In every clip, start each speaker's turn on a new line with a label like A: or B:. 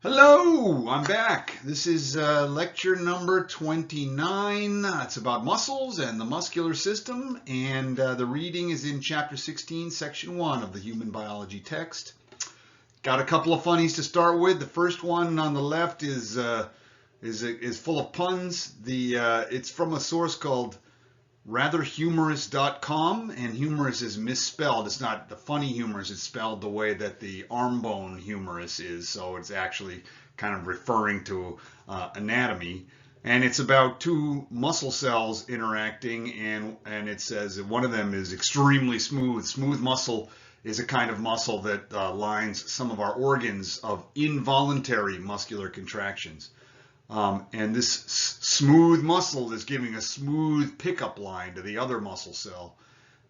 A: Hello, I'm back. This is lecture number 29. It's about muscles and the muscular system, and the reading is in chapter 16, section 1 of the human biology text. Got a couple of funnies to start with. The first one on the left is full of puns. It's from a source called ratherhumorous.com, and humorous is misspelled. It's not the funny humorous, it's spelled the way that the arm bone humorous is, so it's actually kind of referring to anatomy. And it's about two muscle cells interacting, and it says that one of them is extremely smooth. Smooth muscle is a kind of muscle that lines some of our organs of involuntary muscular contractions. And this smooth muscle is giving a smooth pickup line to the other muscle cell.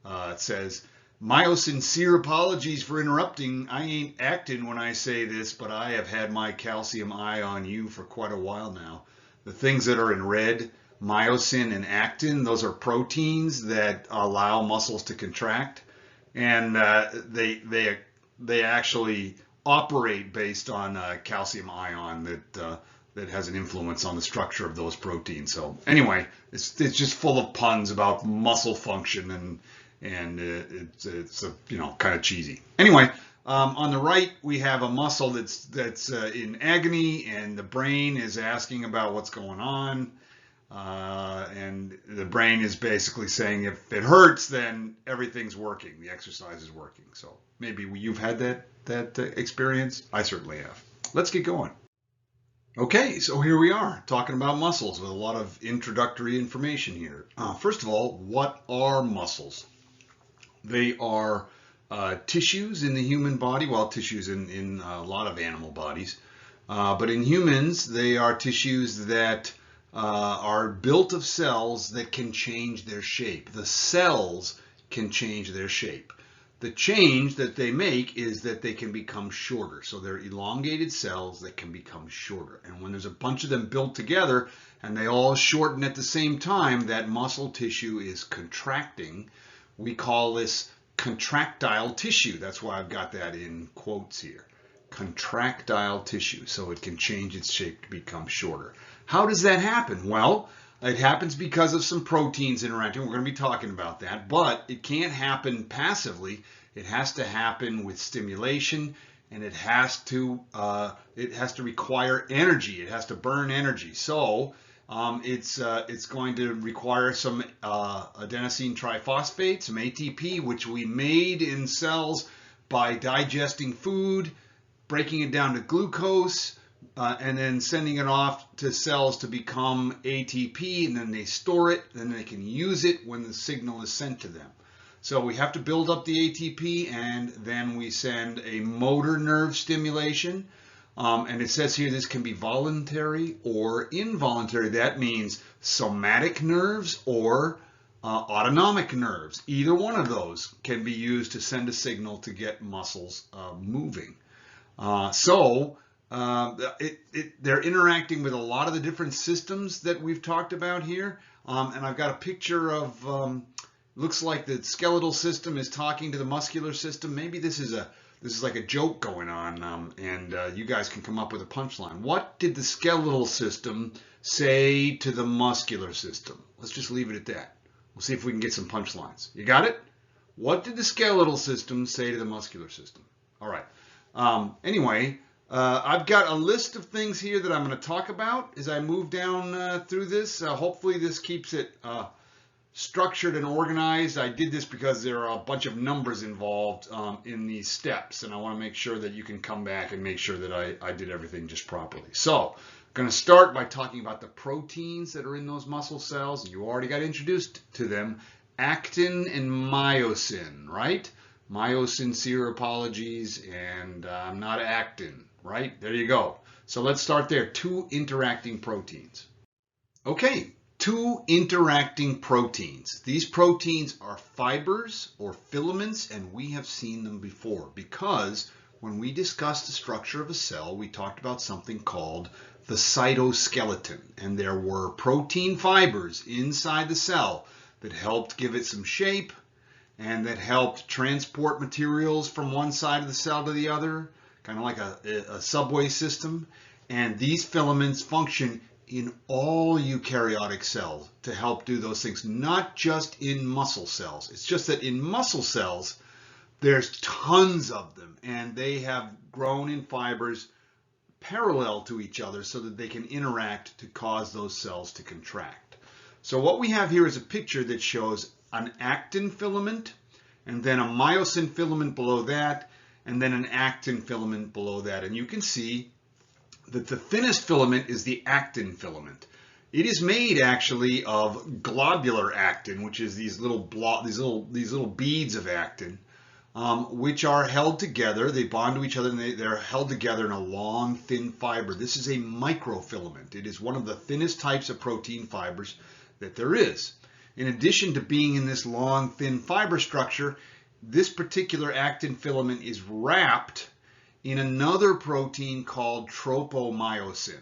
A: It says, "My sincere apologies for interrupting. I ain't acting when I say this, but I have had my calcium eye on you for quite a while now." The things that are in red, myosin and actin, those are proteins that allow muscles to contract. And they actually operate based on calcium ion that has an influence on the structure of those proteins. So anyway, it's just full of puns about muscle function, and it's kind of cheesy. Anyway, on the right we have a muscle that's in agony, and the brain is asking about what's going on, and the brain is basically saying if it hurts, then everything's working, the exercise is working. So maybe you've had that experience. I certainly have. Let's get going. Okay, so here we are talking about muscles with a lot of introductory information here. First of all, what are muscles? They are tissues in the human body, well, tissues in a lot of animal bodies, but in humans, they are tissues that are built of cells that can change their shape. The cells can change their shape. The change that they make is that they can become shorter. So they're elongated cells that can become shorter. And when there's a bunch of them built together and they all shorten at the same time, that muscle tissue is contracting. We call this contractile tissue. That's why I've got that in quotes here. Contractile tissue. So it can change its shape to become shorter. How does that happen? Well, it happens because of some proteins interacting. We're going to be talking about that, but it can't happen passively. It has to happen with stimulation, and it has to require energy. It has to burn energy. So it's going to require some adenosine triphosphate, some ATP, which we made in cells by digesting food, breaking it down to glucose, and then sending it off to cells to become ATP, and then they store it, then they can use it when the signal is sent to them. So we have to build up the ATP, and then we send a motor nerve stimulation. And it says here this can be voluntary or involuntary. That means somatic nerves or autonomic nerves. Either one of those can be used to send a signal to get muscles moving. They're interacting with a lot of the different systems that we've talked about here. And I've got a picture of, looks like the skeletal system is talking to the muscular system. Maybe this is like a joke going on, and you guys can come up with a punchline. What did the skeletal system say to the muscular system? Let's just leave it at that. We'll see if we can get some punchlines. You got it? What did the skeletal system say to the muscular system? All right. Anyway, I've got a list of things here that I'm going to talk about as I move down through this. Hopefully this keeps it structured and organized. I did this because there are a bunch of numbers involved in these steps, and I want to make sure that you can come back and make sure that I did everything just properly. So I'm going to start by talking about the proteins that are in those muscle cells. You already got introduced to them. Actin and myosin, right? My sincere apologies, and I'm not actin, right? There you go. So let's start there. Two interacting proteins. Okay, two interacting proteins. These proteins are fibers or filaments, and we have seen them before because when we discussed the structure of a cell, we talked about something called the cytoskeleton, and there were protein fibers inside the cell that helped give it some shape and that helped transport materials from one side of the cell to the other, kind of like a subway system. And these filaments function in all eukaryotic cells to help do those things, not just in muscle cells. It's just that in muscle cells, there's tons of them, and they have grown in fibers parallel to each other so that they can interact to cause those cells to contract. So what we have here is a picture that shows an actin filament, and then a myosin filament below that, and then an actin filament below that. And you can see that the thinnest filament is the actin filament. It is made actually of globular actin, which is these little beads of actin, which are held together. They bond to each other, and they're held together in a long, thin fiber. This is a microfilament. It is one of the thinnest types of protein fibers that there is. In addition to being in this long, thin fiber structure, this particular actin filament is wrapped in another protein called tropomyosin.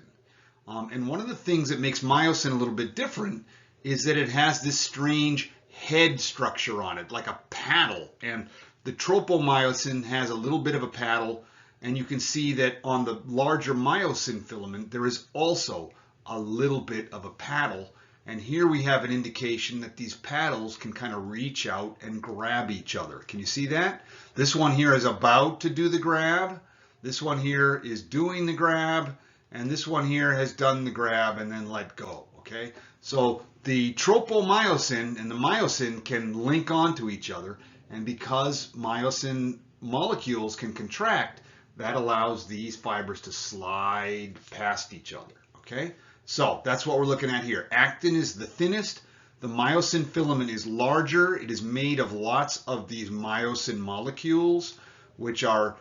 A: And one of the things that makes myosin a little bit different is that it has this strange head structure on it, like a paddle. And the tropomyosin has a little bit of a paddle, and you can see that on the larger myosin filament, there is also a little bit of a paddle. And here we have an indication that these paddles can kind of reach out and grab each other. Can you see that? This one here is about to do the grab. This one here is doing the grab. And this one here has done the grab and then let go. Okay? So the tropomyosin and the myosin can link onto each other. And because myosin molecules can contract, that allows these fibers to slide past each other. Okay? So that's what we're looking at here. Actin is the thinnest. The myosin filament is larger. It is made of lots of these myosin molecules, which are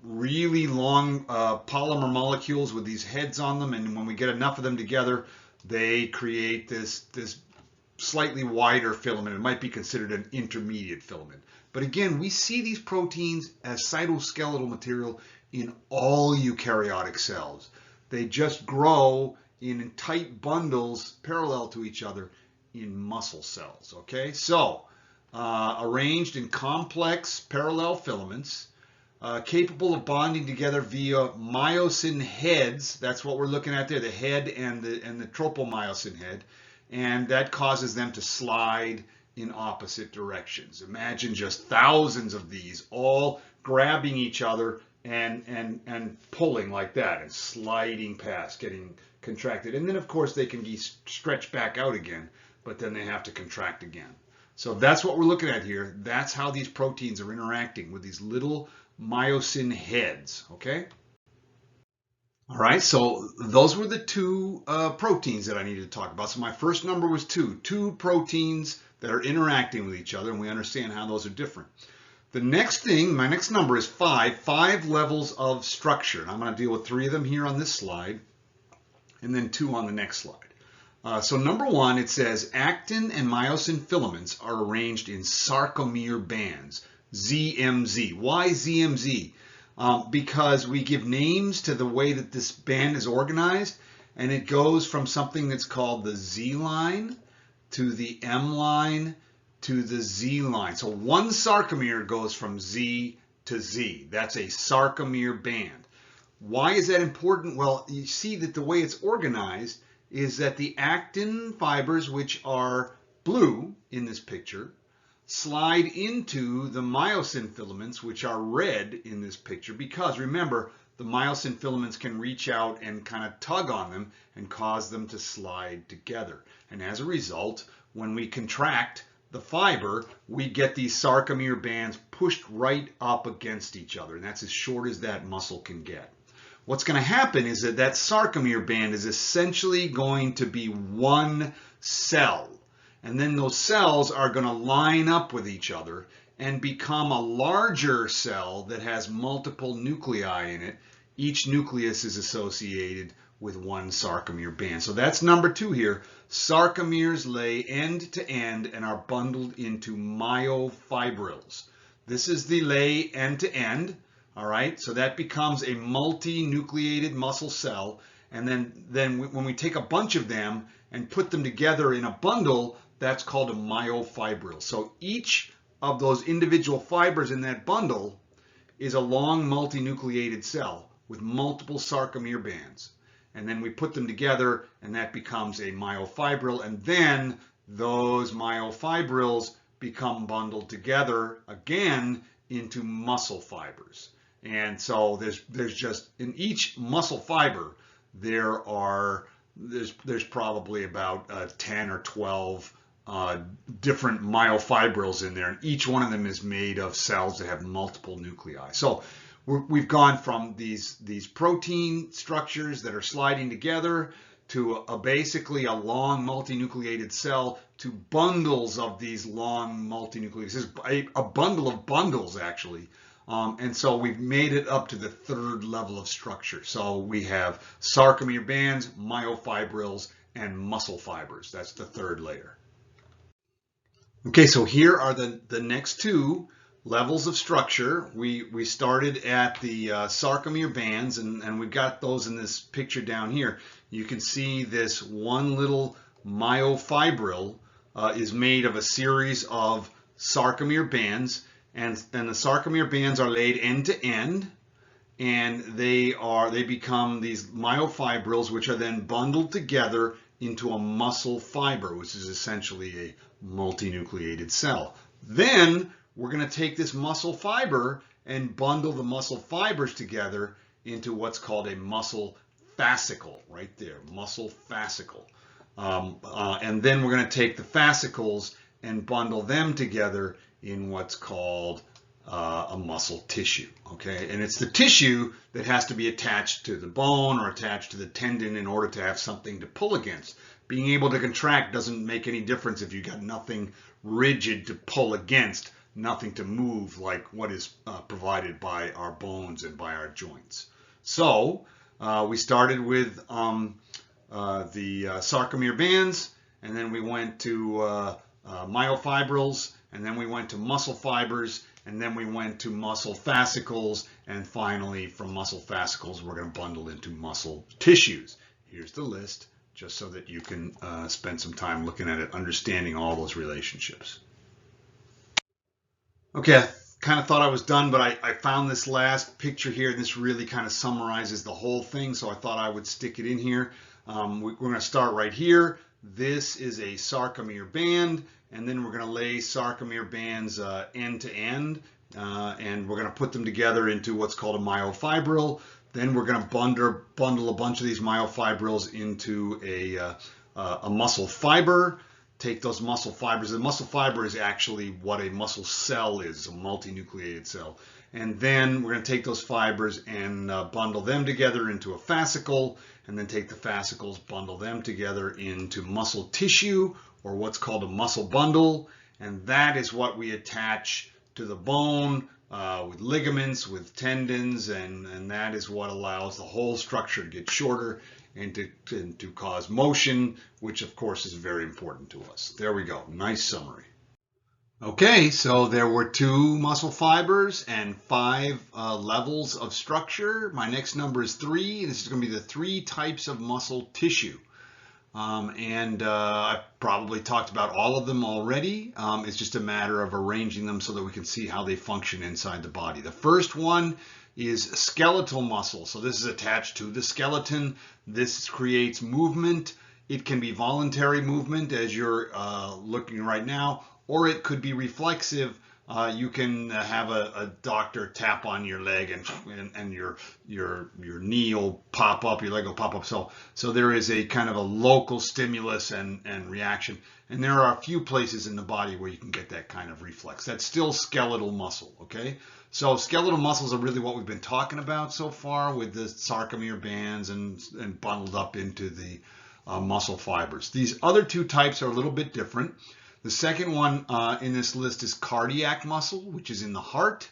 A: really long polymer molecules with these heads on them. And when we get enough of them together, they create this slightly wider filament. It might be considered an intermediate filament. But again, we see these proteins as cytoskeletal material in all eukaryotic cells. They just grow in tight bundles parallel to each other in muscle cells. Okay, so arranged in complex parallel filaments, capable of bonding together via myosin heads. That's what we're looking at there, the head and the tropomyosin head, and that causes them to slide in opposite directions. Imagine just thousands of these all grabbing each other and pulling like that and sliding past, getting contracted. And then of course they can be stretched back out again, but then they have to contract again. So that's what we're looking at here. That's how these proteins are interacting with these little myosin heads. Okay? All right, so those were the two proteins that I needed to talk about. So my first number was two proteins that are interacting with each other, and we understand how those are different. The next thing, my next number is five levels of structure. And I'm going to deal with 3 of them here on this slide, and then 2 on the next slide. So number 1, it says actin and myosin filaments are arranged in sarcomere bands, ZMZ. Why ZMZ? Because we give names to the way that this band is organized, and it goes from something that's called the Z line to the M line to the Z line. So one sarcomere goes from Z to Z. That's a sarcomere band. Why is that important? Well, you see that the way it's organized is that the actin fibers, which are blue in this picture, slide into the myosin filaments, which are red in this picture, because remember, the myosin filaments can reach out and kind of tug on them and cause them to slide together. And as a result, when we contract the fiber, we get these sarcomere bands pushed right up against each other, and that's as short as that muscle can get. What's going to happen is that that sarcomere band is essentially going to be one cell. And then those cells are going to line up with each other and become a larger cell that has multiple nuclei in it. Each nucleus is associated with one sarcomere band. So that's number 2 here. Sarcomeres lay end to end and are bundled into myofibrils. This is the lay end to end. All right, so that becomes a multi-nucleated muscle cell. And then when we take a bunch of them and put them together in a bundle, that's called a myofibril. So each of those individual fibers in that bundle is a long multinucleated cell with multiple sarcomere bands. And then we put them together and that becomes a myofibril, and then those myofibrils become bundled together again into muscle fibers. And so there's just in each muscle fiber there's probably about 10 or 12 different myofibrils in there, and each one of them is made of cells that have multiple nuclei. So we've gone from these protein structures that are sliding together to basically a long multinucleated cell to bundles of these long multinucleated cells, a bundle of bundles actually. And so we've made it up to the third level of structure. So we have sarcomere bands, myofibrils, and muscle fibers. That's the third layer. Okay, so here are the next two levels of structure. We started at the sarcomere bands, and we've got those in this picture down here. You can see this one little myofibril is made of a series of sarcomere bands, and the sarcomere bands are laid end to end, and they become these myofibrils, which are then bundled together into a muscle fiber, which is essentially a multinucleated cell. Then we're going to take this muscle fiber and bundle the muscle fibers together into what's called a muscle fascicle, right there, muscle fascicle. And then we're going to take the fascicles and bundle them together in what's called a muscle tissue, okay? And it's the tissue that has to be attached to the bone or attached to the tendon in order to have something to pull against. Being able to contract doesn't make any difference if you've got nothing rigid to pull against, nothing to move like what is provided by our bones and by our joints. So we started with the sarcomere bands, and then we went to myofibrils, and then we went to muscle fibers, and then we went to muscle fascicles, and finally from muscle fascicles we're going to bundle into muscle tissues. Here's the list, just so that you can spend some time looking at it, understanding all those relationships. Okay, I kind of thought I was done, but I found this last picture here, and this really kind of summarizes the whole thing, so I thought I would stick it in here. We're going to start right here. This is a sarcomere band, and then we're going to lay sarcomere bands end to end, and we're going to put them together into what's called a myofibril. Then we're going to bundle a bunch of these myofibrils into a muscle fiber. Take those muscle fibers. The muscle fiber is actually what a muscle cell is, a multinucleated cell. And then we're going to take those fibers and bundle them together into a fascicle, and then take the fascicles, bundle them together into muscle tissue, or what's called a muscle bundle. And that is what we attach to the bone with ligaments, with tendons, and that is what allows the whole structure to get shorter and to cause motion, which of course is very important to us. There we go, nice summary. Okay, so there were 2 muscle fibers and 5 levels of structure. My next number is 3. This is going to be the 3 types of muscle tissue. I've probably talked about all of them already. It's just a matter of arranging them so that we can see how they function inside the body. The first one is skeletal muscle. So this is attached to the skeleton. This creates movement. It can be voluntary movement, as you're looking right now, or it could be reflexive. You can have a doctor tap on your leg and your knee will pop up, your leg will pop up. So there is a kind of a local stimulus and reaction. And there are a few places in the body where you can get that kind of reflex. That's still skeletal muscle, okay? So skeletal muscles are really what we've been talking about so far with the sarcomere bands and bundled up into the muscle fibers. These other 2 types are a little bit different. The second one in this list is cardiac muscle, which is in the heart.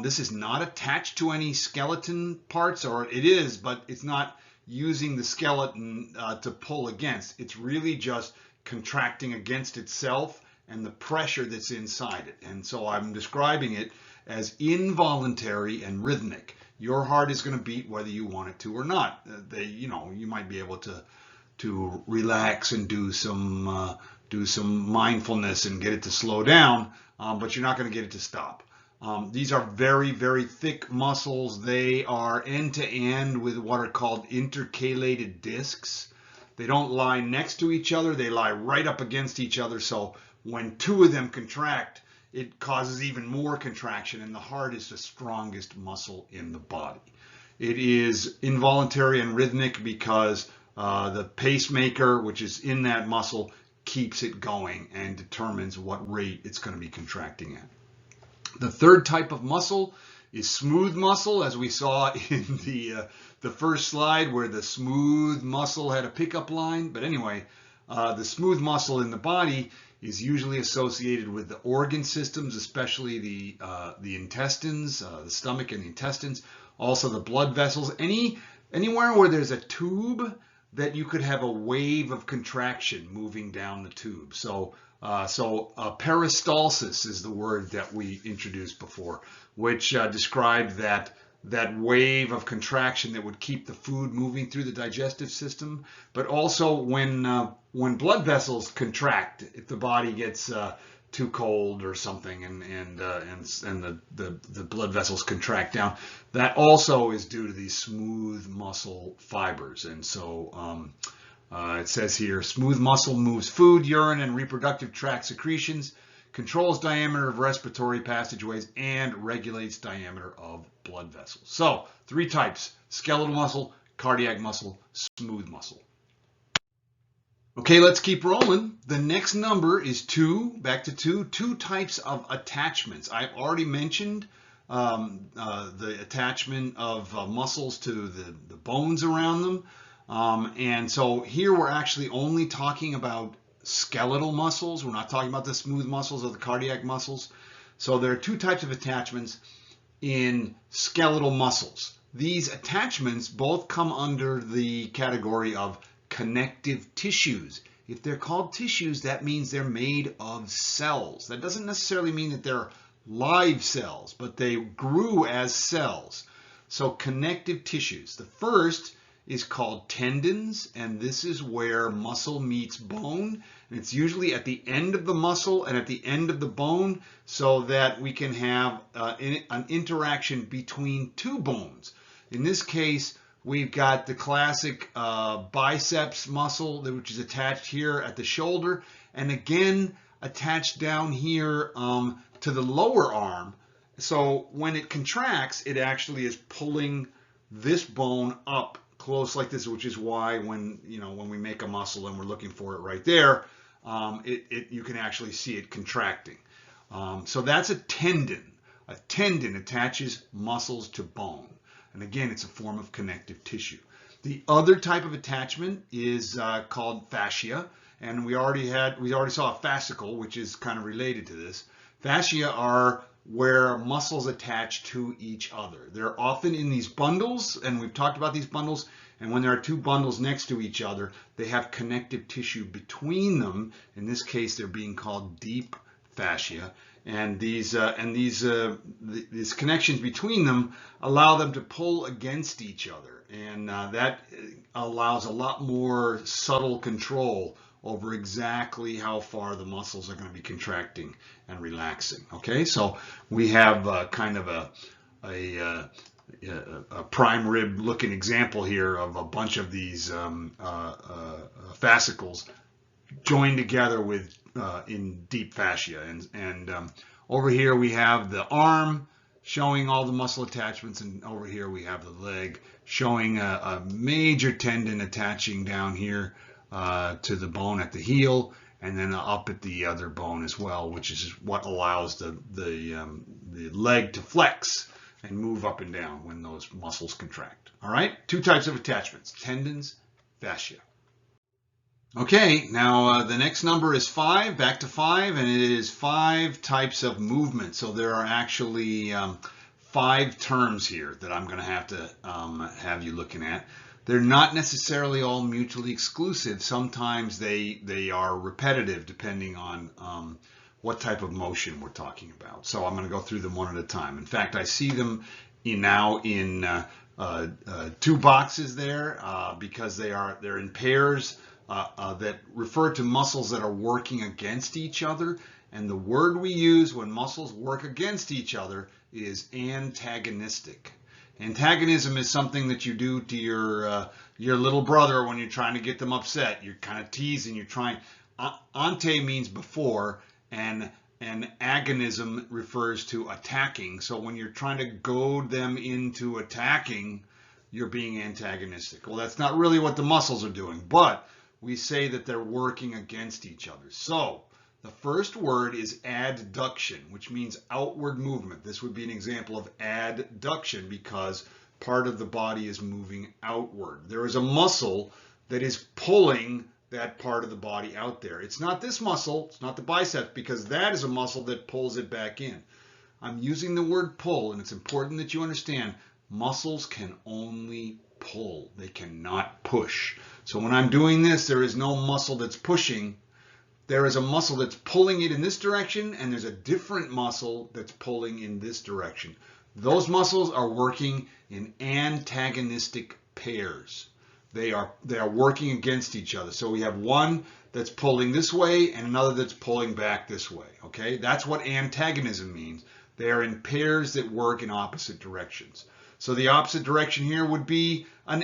A: This is not attached to any skeleton parts, or it is, but it's not using the skeleton to pull against. It's really just contracting against itself and the pressure that's inside it. And so I'm describing it as involuntary and rhythmic. Your heart is going to beat whether you want it to or not. You might be able to relax and do some mindfulness and get it to slow down, but you're not going to get it to stop. These are very, very thick muscles. They are end to end with what are called intercalated discs. They don't lie next to each other. They lie right up against each other. So when two of them contract, it causes even more contraction, and the heart is the strongest muscle in the body. It is involuntary and rhythmic because the pacemaker, which is in that muscle, keeps it going and determines what rate it's going to be contracting at. The third type of muscle is smooth muscle, as we saw in the first slide where the smooth muscle had a pickup line. But anyway, the smooth muscle in the body is usually associated with the organ systems, especially the intestines, the stomach and the intestines, also the blood vessels. Anywhere where there's a tube that you could have a wave of contraction moving down the tube. So peristalsis is the word that we introduced before, which described that wave of contraction that would keep the food moving through the digestive system. But also when blood vessels contract, if the body gets too cold or something, and the blood vessels contract down, that also is due to these smooth muscle fibers. And so it says here, smooth muscle moves food, urine, and reproductive tract secretions, controls diameter of respiratory passageways, and regulates diameter of blood vessels. So, three types: skeletal muscle, cardiac muscle, smooth muscle. Okay, let's keep rolling. The next number is 2, back to 2, 2 types of attachments. I've already mentioned the attachment of muscles to the bones around them. And so here we're actually only talking about skeletal muscles. We're not talking about the smooth muscles or the cardiac muscles. So there are 2 types of attachments in skeletal muscles. These attachments both come under the category of connective tissues. If they're called tissues, that means they're made of cells. That doesn't necessarily mean that they're live cells, but they grew as cells. So connective tissues. The first is called tendons, and this is where muscle meets bone, and it's usually at the end of the muscle and at the end of the bone, so that we can have an interaction between 2 bones. In this case, we've got the classic biceps muscle, which is attached here at the shoulder, and again attached down here to the lower arm. So when it contracts, it actually is pulling this bone up close like this, which is why when we make a muscle and we're looking for it right there, you can actually see it contracting. So that's a tendon. A tendon attaches muscles to bone. And again, it's a form of connective tissue. The other type of attachment is called fascia, and we already saw a fascicle, which is kind of related to this. Fascia are where muscles attach to each other. They're often in these bundles, and we've talked about these bundles, and when there are 2 bundles next to each other, they have connective tissue between them. In this case, they're being called deep fascia. And these connections between them allow them to pull against each other, and that allows a lot more subtle control over exactly how far the muscles are going to be contracting and relaxing. Okay, so we have kind of a prime rib looking example here of a bunch of these fascicles joined together with in deep fascia, and over here we have the arm showing all the muscle attachments, and over here we have the leg showing a major tendon attaching down here to the bone at the heel, and then up at the other bone as well, which is what allows the leg to flex and move up and down when those muscles contract. All right, 2 types of attachments: tendons, fascia. Okay, now the next number is 5, back to 5, and it is 5 types of movement. So there are actually 5 terms here that I'm going to have you looking at. They're not necessarily all mutually exclusive. Sometimes they are repetitive depending on what type of motion we're talking about. So I'm going to go through them one at a time. In fact, I see them now in 2 boxes there because they're in pairs that refer to muscles that are working against each other. And the word we use when muscles work against each other is antagonistic. Antagonism is something that you do to your little brother when you're trying to get them upset. You're kind of teasing, you're trying. Ante means before, and agonism refers to attacking. So when you're trying to goad them into attacking, you're being antagonistic. Well, that's not really what the muscles are doing, but we say that they're working against each other. So the first word is adduction, which means outward movement. This would be an example of adduction because part of the body is moving outward. There is a muscle that is pulling that part of the body out there. It's not this muscle, it's not the biceps, because that is a muscle that pulls it back in. I'm using the word pull, and it's important that you understand muscles can only pull. They cannot push. So when I'm doing this, there is no muscle that's pushing. There is a muscle that's pulling it in this direction, and there's a different muscle that's pulling in this direction. Those muscles are working in antagonistic pairs. They are working against each other. So we have one that's pulling this way and another that's pulling back this way. Okay, that's what antagonism means. They are in pairs that work in opposite directions. So the opposite direction here would be an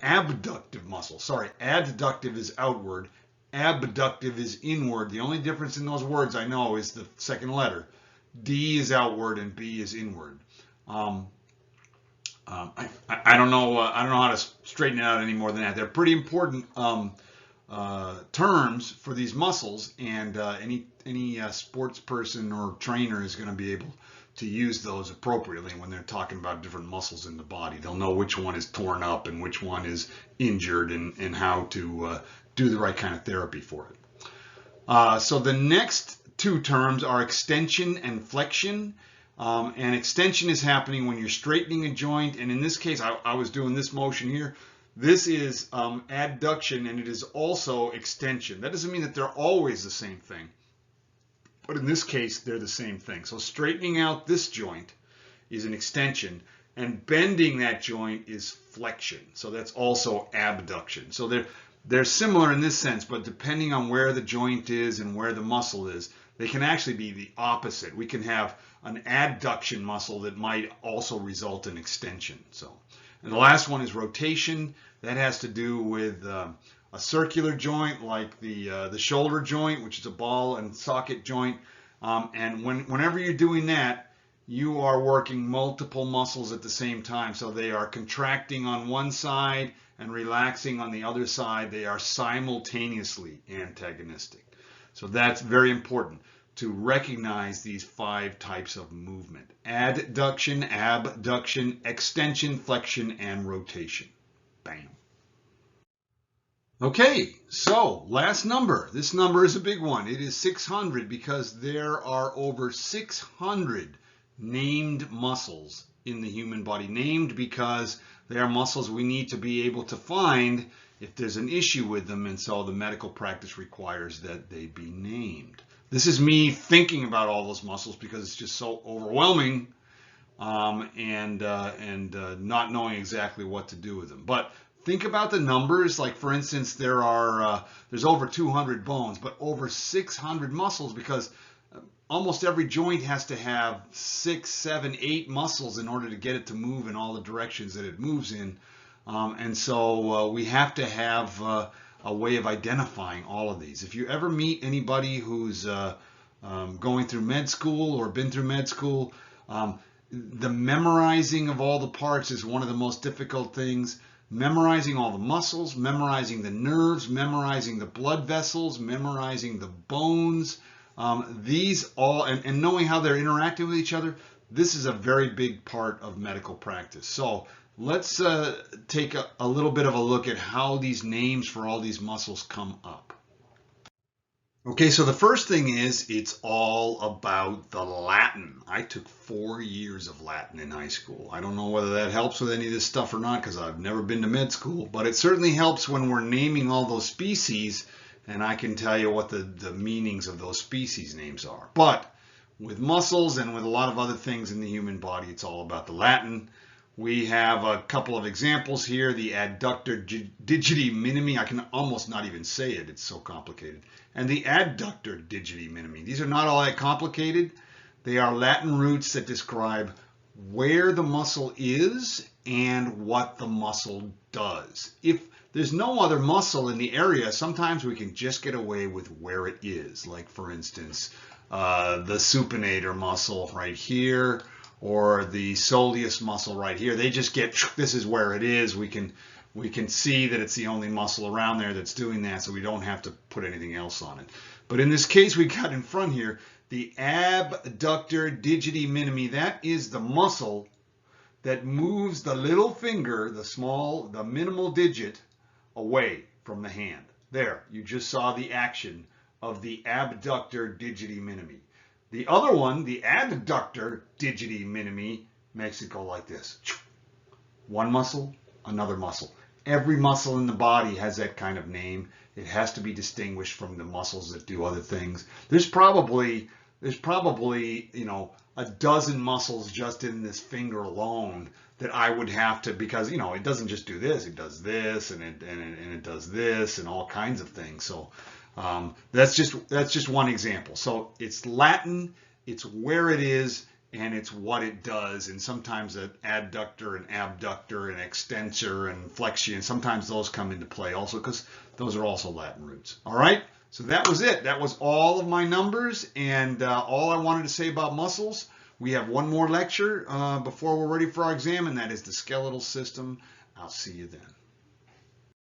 A: abductive muscle. Sorry, adductive is outward. Abductive is inward. The only difference in those words I know is the second letter. D is outward and B is inward. I don't know. I don't know how to straighten it out any more than that. They're pretty important terms for these muscles, and any sports person or trainer is going to be able to use those appropriately when they're talking about different muscles in the body. They'll know which one is torn up and which one is injured, and how to do the right kind of therapy for it. So the next two terms are extension and flexion. And extension is happening when you're straightening a joint. And in this case, I was doing this motion here. This is adduction, and it is also extension. That doesn't mean that they're always the same thing, but in this case, they're the same thing. So straightening out this joint is an extension, and bending that joint is flexion. So that's also abduction. So they're similar in this sense, but depending on where the joint is and where the muscle is, they can actually be the opposite. We can have an adduction muscle that might also result in extension. So, and the last one is rotation. That has to do with a circular joint like the shoulder joint, which is a ball and socket joint. And whenever you're doing that, you are working multiple muscles at the same time. So they are contracting on one side and relaxing on the other side. They are simultaneously antagonistic. So that's very important to recognize these 5 types of movement: adduction, abduction, extension, flexion, and rotation. Bam. Okay, so last number. This number is a big one. It is 600 because there are over 600 named muscles in the human body. Named because they are muscles we need to be able to find if there's an issue with them, and so the medical practice requires that they be named. This is me thinking about all those muscles because it's just so overwhelming, and not knowing exactly what to do with them. But think about the numbers. Like, for instance, there's over 200 bones, but over 600 muscles, because almost every joint has to have 6, 7, 8 muscles in order to get it to move in all the directions that it moves in. And so we have to have a way of identifying all of these. If you ever meet anybody who's going through med school or been through med school, the memorizing of all the parts is one of the most difficult things. Memorizing all the muscles, memorizing the nerves, memorizing the blood vessels, memorizing the bones, these all, and knowing how they're interacting with each other, this is a very big part of medical practice. So let's take a little bit of a look at how these names for all these muscles come up. Okay, so the first thing is, it's all about the Latin. I took 4 years of Latin in high school. I don't know whether that helps with any of this stuff or not, because I've never been to med school, but it certainly helps when we're naming all those species, and I can tell you what the meanings of those species names are. But with muscles and with a lot of other things in the human body, it's all about the Latin. We have a couple of examples here. The adductor digiti minimi. I can almost not even say it. It's so complicated. And the adductor digiti minimi. These are not all that complicated. They are Latin roots that describe where the muscle is and what the muscle does. If there's no other muscle in the area, sometimes we can just get away with where it is. Like, for instance, the supinator muscle right here, or the soleus muscle right here. They just get, this is where it is. We can see that it's the only muscle around there that's doing that, so we don't have to put anything else on it. But in this case we got in front here, the abductor digiti minimi, that is the muscle that moves the little finger, the minimal digit, away from the hand. There, you just saw the action of the abductor digiti minimi. The other one, the adductor digiti minimi, makes it go like this. One muscle, another muscle. Every muscle in the body has that kind of name. It has to be distinguished from the muscles that do other things. There's probably, you know, a dozen muscles just in this finger alone that I would have to, because, you know, it doesn't just do this, it does this, and it does this, and all kinds of things. So that's just one example. So it's Latin, it's where it is, and it's what it does. And sometimes an adductor, an abductor, an extensor, and flexion, sometimes those come into play also, because those are also Latin roots. All right, so that was it. That was all of my numbers and all I wanted to say about muscles. We have one more lecture before we're ready for our exam, and that is the skeletal system. I'll see you then.